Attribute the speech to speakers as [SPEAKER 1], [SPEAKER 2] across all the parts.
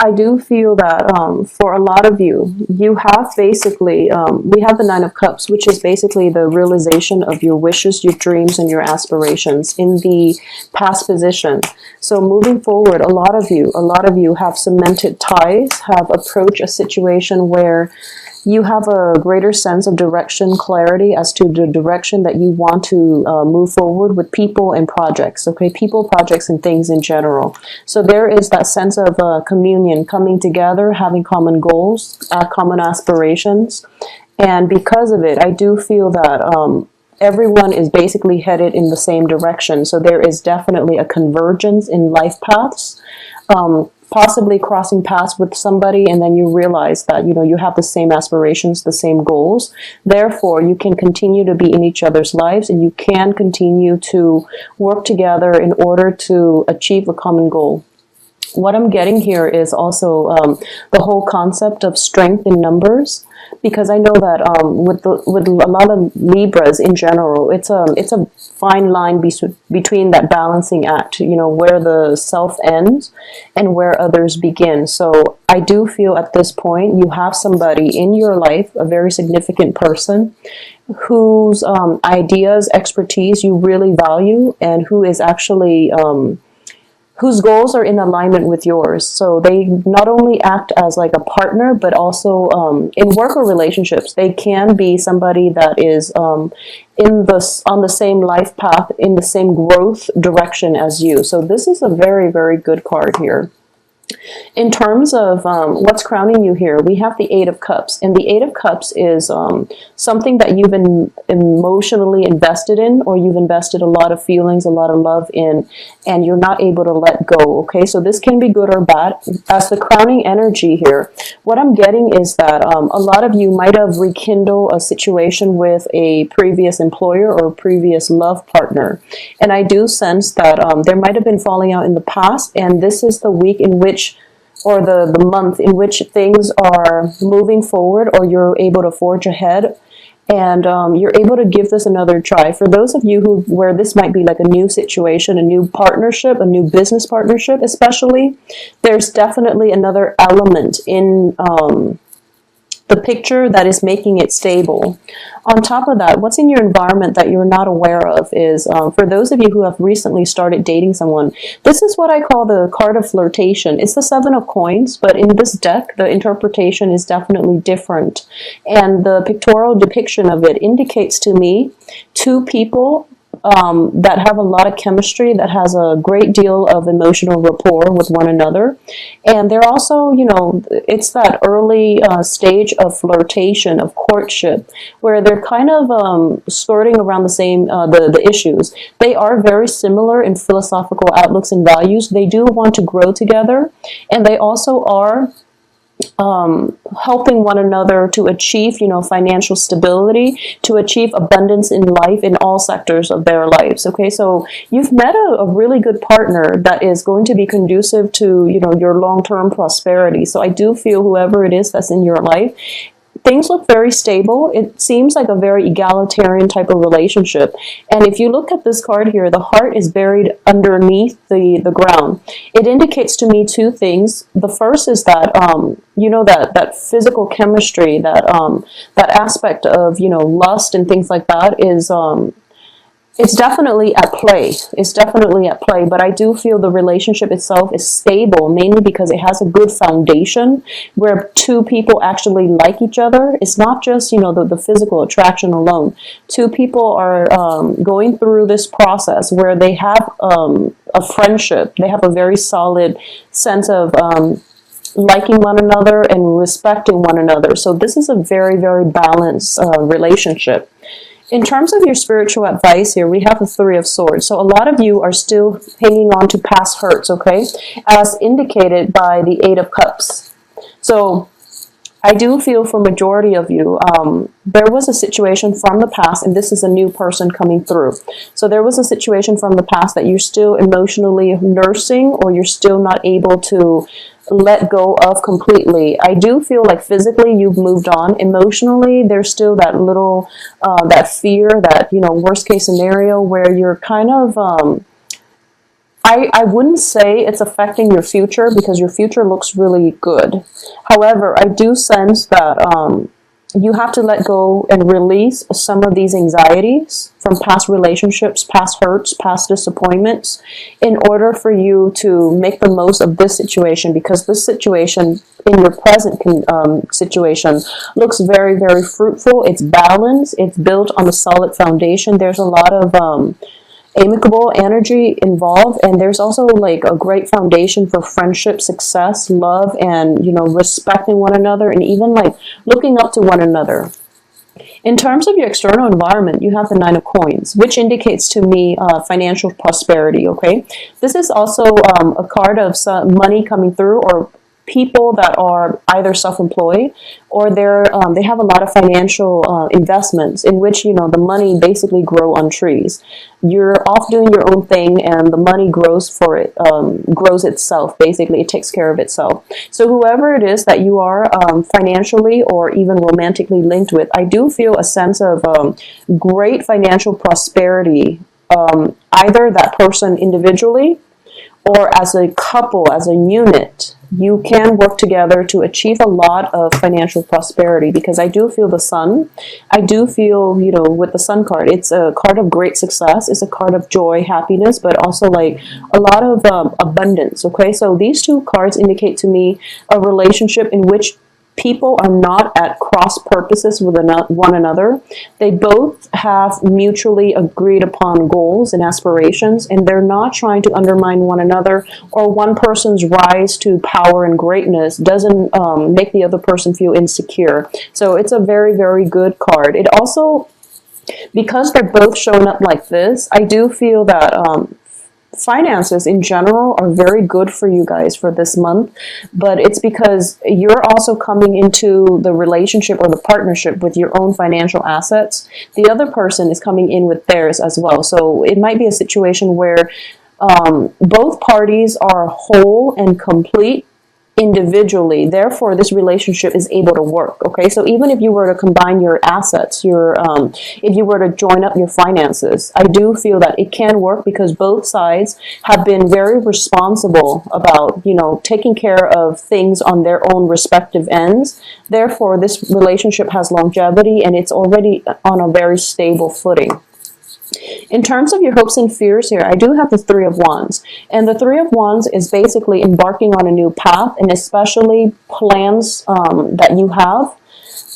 [SPEAKER 1] I do feel that for a lot of you, you have basically, we have the Nine of Cups, which is basically the realization of your wishes, your dreams, and your aspirations in the past position. So moving forward, a lot of you have cemented ties, have approached a situation where you have a greater sense of direction, clarity as to the direction that you want to move forward with people and projects, okay? People, projects, and things in general. So there is that sense of communion, coming together, having common goals, common aspirations. And because of it, I do feel that everyone is basically headed in the same direction. So there is definitely a convergence in life paths. Possibly crossing paths with somebody, and then you realize that you have the same aspirations, the same goals. Therefore, you can continue to be in each other's lives, and you can continue to work together in order to achieve a common goal. What I'm getting here is also the whole concept of strength in numbers, because I know that with a lot of Libras in general, it's a fine line between that balancing act, where the self ends and where others begin. So I do feel at this point you have somebody in your life, a very significant person, whose ideas, expertise you really value, and who is actually whose goals are in alignment with yours. So they not only act as like a partner, but also in work or relationships, they can be somebody that is on the same life path, in the same growth direction as you. So this is a very, very good card here. In terms of what's crowning you here, we have the Eight of Cups. And the Eight of Cups is something that you've been emotionally invested in, or you've invested a lot of feelings, a lot of love in, and you're not able to let go, okay? So this can be good or bad. As the crowning energy here, what I'm getting is that a lot of you might have rekindled a situation with a previous employer or previous love partner. And I do sense that there might have been falling out in the past, and this is the week in which, or the month in which things are moving forward, or you're able to forge ahead, and you're able to give this another try. For those of you where this might be like a new situation, a new partnership, a new business partnership especially, there's definitely another element in the picture that is making it stable. On top of that, what's in your environment that you're not aware of is, for those of you who have recently started dating someone, this is what I call the card of flirtation. It's the Seven of Coins, but in this deck, the interpretation is definitely different. And the pictorial depiction of it indicates to me two people that have a lot of chemistry, that has a great deal of emotional rapport with one another. And they're also, it's that early stage of flirtation, of courtship, where they're kind of skirting around the same, the issues. They are very similar in philosophical outlooks and values. They do want to grow together, and they also are helping one another to achieve, financial stability, to achieve abundance in life in all sectors of their lives. Okay, so you've met a really good partner that is going to be conducive to, your long-term prosperity. So I do feel whoever it is that's in your life, things look very stable. It seems like a very egalitarian type of relationship. And if you look at this card here, the heart is buried underneath the ground. It indicates to me two things. The first is that, that physical chemistry, that aspect of, lust and things like that is, it's definitely at play. It's definitely at play, but I do feel the relationship itself is stable, mainly because it has a good foundation where two people actually like each other. It's not just, the physical attraction alone. Two people are going through this process where they have a friendship. They have a very solid sense of liking one another and respecting one another. So this is a very, very balanced relationship. In terms of your spiritual advice here, we have the Three of Swords. So a lot of you are still hanging on to past hurts, okay? As indicated by the Eight of Cups. So I do feel for majority of you, there was a situation from the past, and this is a new person coming through. So there was a situation from the past that you're still emotionally nursing, or you're still not able to let go of completely. I do feel like physically you've moved on. Emotionally, there's still that little, that fear, that, worst case scenario where you're kind of, I wouldn't say it's affecting your future because your future looks really good. However, I do sense that you have to let go and release some of these anxieties from past relationships, past hurts, past disappointments, in order for you to make the most of this situation, because this situation in your present situation looks very, very fruitful. It's balanced. It's built on a solid foundation. There's a lot of amicable energy involved, and there's also like a great foundation for friendship, success, love, and respecting one another, and even like looking up to one another. In terms of your external environment, you have the Nine of Coins, which indicates to me financial prosperity. Okay, this is also a card of some money coming through, or people that are either self-employed or they have a lot of financial investments in which the money basically grow on trees. You're off doing your own thing, and the money grows grows itself. Basically, it takes care of itself. So whoever it is that you are financially or even romantically linked with, I do feel a sense of great financial prosperity. Either that person individually or as a couple, as a unit, you can work together to achieve a lot of financial prosperity, because I do feel the sun. I do feel, with the sun card, it's a card of great success. It's a card of joy, happiness, but also like a lot of abundance. Okay, so these two cards indicate to me a relationship in which people are not at cross purposes with one another. They both have mutually agreed upon goals and aspirations, and they're not trying to undermine one another, or one person's rise to power and greatness doesn't make the other person feel insecure. So it's a very, very good card. It also, because they're both showing up like this, I do feel that finances in general are very good for you guys for this month, but it's because you're also coming into the relationship or the partnership with your own financial assets. The other person is coming in with theirs as well. So it might be a situation where both parties are whole and complete individually. Therefore, this relationship is able to work. Okay, so even if you were to combine your assets, if you were to join up your finances, I do feel that it can work, because both sides have been very responsible about taking care of things on their own respective ends. Therefore, this relationship has longevity, and it's already on a very stable footing. In terms of your hopes and fears here, I do have the Three of Wands. And the Three of Wands is basically embarking on a new path, and especially plans that you have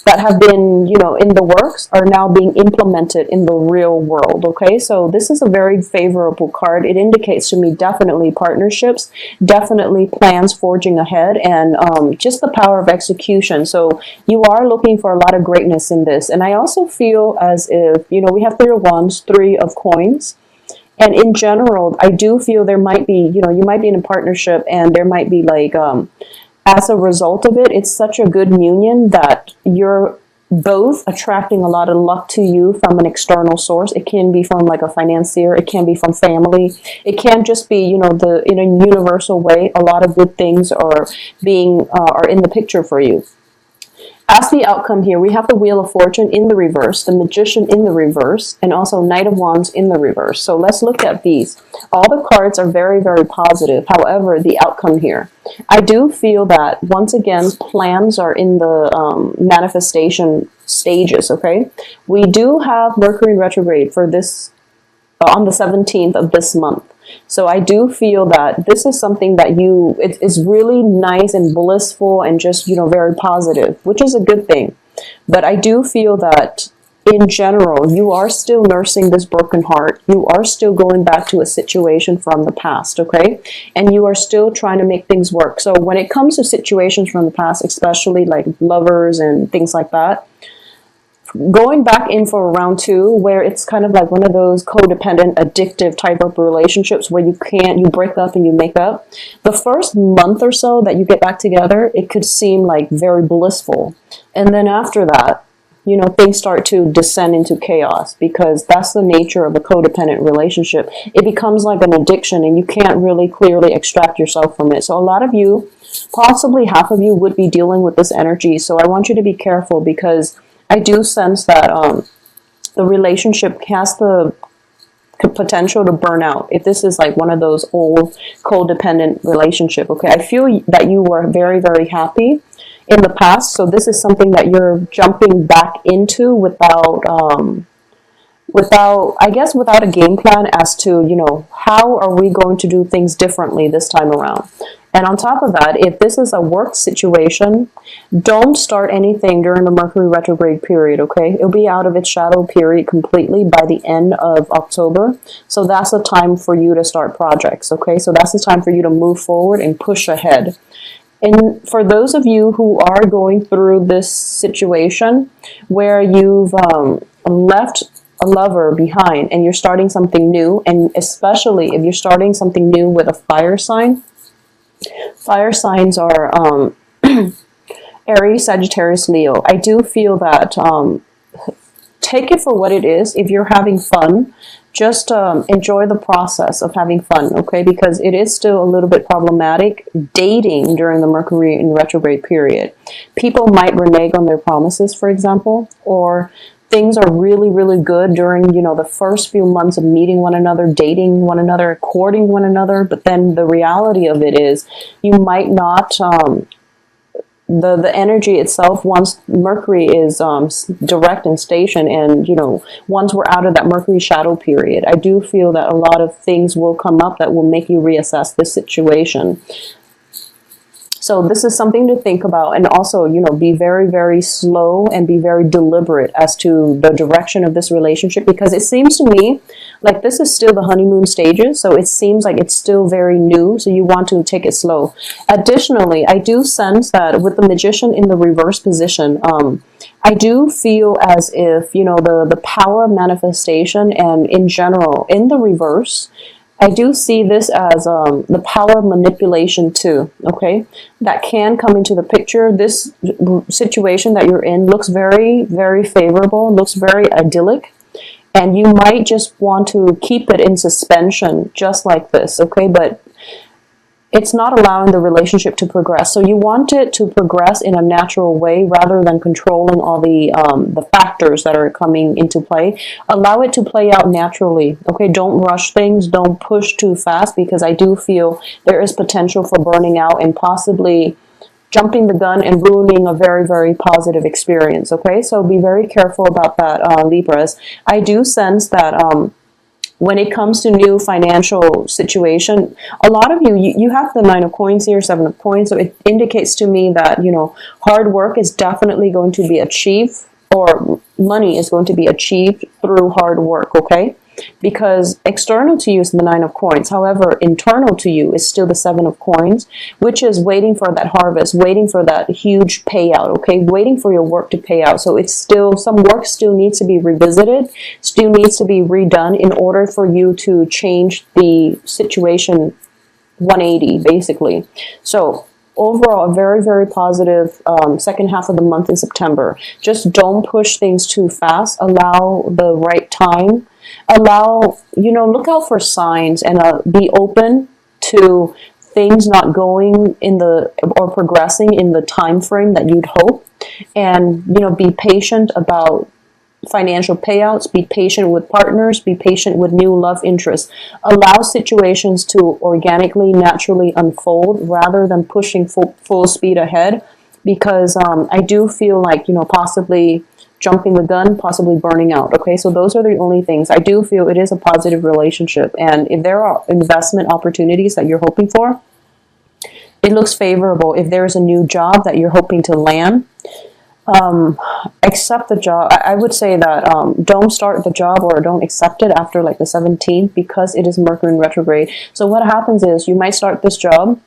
[SPEAKER 1] that have been, in the works are now being implemented in the real world. Okay, so this is a very favorable card. It indicates to me definitely partnerships, definitely plans forging ahead, and just the power of execution. So you are looking for a lot of greatness in this. And I also feel as if, we have Three of Wands, Three of Coins. And in general, I do feel there might be, you might be in a partnership, and there might be like, as a result of it, it's such a good union that you're both attracting a lot of luck to you from an external source. It can be from like a financier. It can be from family. It can just be, in a universal way, a lot of good things are in the picture for you. As the outcome here, we have the Wheel of Fortune in the reverse, the Magician in the reverse, and also Knight of Wands in the reverse. So let's look at these. All the cards are very, very positive. However, the outcome here, I do feel that, once again, plans are in the manifestation stages, okay? We do have Mercury retrograde for this on the 17th of this month. So I do feel that this is something that it's really nice and blissful and just, very positive, which is a good thing. But I do feel that in general, you are still nursing this broken heart. You are still going back to a situation from the past, okay? And you are still trying to make things work. So when it comes to situations from the past, especially like lovers and things like that, going back in for round two, where it's kind of like one of those codependent, addictive type of relationships where you break up and you make up. The first month or so that you get back together, it could seem like very blissful. And then after that, things start to descend into chaos, because that's the nature of a codependent relationship. It becomes like an addiction, and you can't really clearly extract yourself from it. So a lot of you, possibly half of you, would be dealing with this energy. So I want you to be careful, because I do sense that the relationship has the potential to burn out. If this is like one of those old codependent relationship, okay, I feel that you were very, very happy in the past. So this is something that you're jumping back into without a game plan as to, how are we going to do things differently this time around. And on top of that, if this is a work situation, don't start anything during the Mercury retrograde period, okay? It'll be out of its shadow period completely by the end of October. So that's the time for you to start projects, okay? So that's the time for you to move forward and push ahead. And for those of you who are going through this situation where you've left a lover behind and you're starting something new, and especially if you're starting something new with a fire sign, fire signs are Aries, Sagittarius, Leo. I do feel that take it for what it is. If you're having fun, just enjoy the process of having fun, okay? Because it is still a little bit problematic dating during the Mercury in retrograde period. People might renege on their promises, for example, or things are really, really good during, the first few months of meeting one another, dating one another, courting one another. But then the reality of it is you might not, the energy itself, once Mercury is direct and station, and, once we're out of that Mercury shadow period, I do feel that a lot of things will come up that will make you reassess this situation. So this is something to think about, and also, be very, very slow and be very deliberate as to the direction of this relationship, because it seems to me like this is still the honeymoon stages. So it seems like it's still very new. So you want to take it slow. Additionally, I do sense that with the Magician in the reverse position, I do feel as if, the power of manifestation and in general in the reverse, I do see this as the power of manipulation too, okay? That can come into the picture. This situation that you're in looks very, very favorable, looks very idyllic, and you might just want to keep it in suspension just like this, okay? But it's not allowing the relationship to progress. So you want it to progress in a natural way rather than controlling all the factors that are coming into play. Allow it to play out naturally. Okay, don't rush things. Don't push too fast, because I do feel there is potential for burning out and possibly jumping the gun and ruining a very, very positive experience. Okay, so be very careful about that, Libras. I do sense that when it comes to new financial situation, a lot of you have the 9 of coins here, 7 of coins. So it indicates to me that, hard work is definitely going to be achieved, or money is going to be achieved through hard work, okay? Because external to you is the 9 of coins. However, internal to you is still the 7 of coins, which is waiting for that harvest, waiting for that huge payout, okay? Waiting for your work to pay out. So it's still, some work still needs to be revisited, still needs to be redone in order for you to change the situation 180, basically. So overall, a very, very positive second half of the month in September. Just don't push things too fast. Allow the right time. Allow, look out for signs, and be open to things not going in or progressing in the time frame that you'd hope. And, be patient about financial payouts, be patient with partners, be patient with new love interests. Allow situations to organically, naturally unfold rather than pushing full speed ahead, because I do feel like, possibly jumping the gun, possibly burning out. Okay, so those are the only things. I do feel it is a positive relationship, and if there are investment opportunities that you're hoping for, it looks favorable. If there's a new job that you're hoping to land, accept the job. I would say that don't start the job or don't accept it after like the 17th, because it is Mercury in retrograde. So what happens is you might start this job,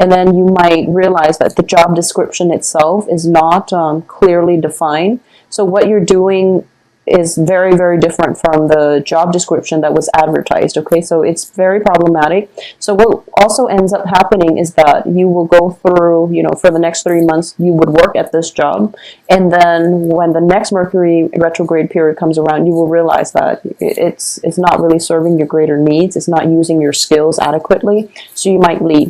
[SPEAKER 1] and then you might realize that the job description itself is not clearly defined. So what you're doing is very, very different from the job description that was advertised, okay? So it's very problematic. So what also ends up happening is that you will go through, for the next 3 months, you would work at this job. And then when the next Mercury retrograde period comes around, you will realize that it's not really serving your greater needs. It's not using your skills adequately. So you might leave.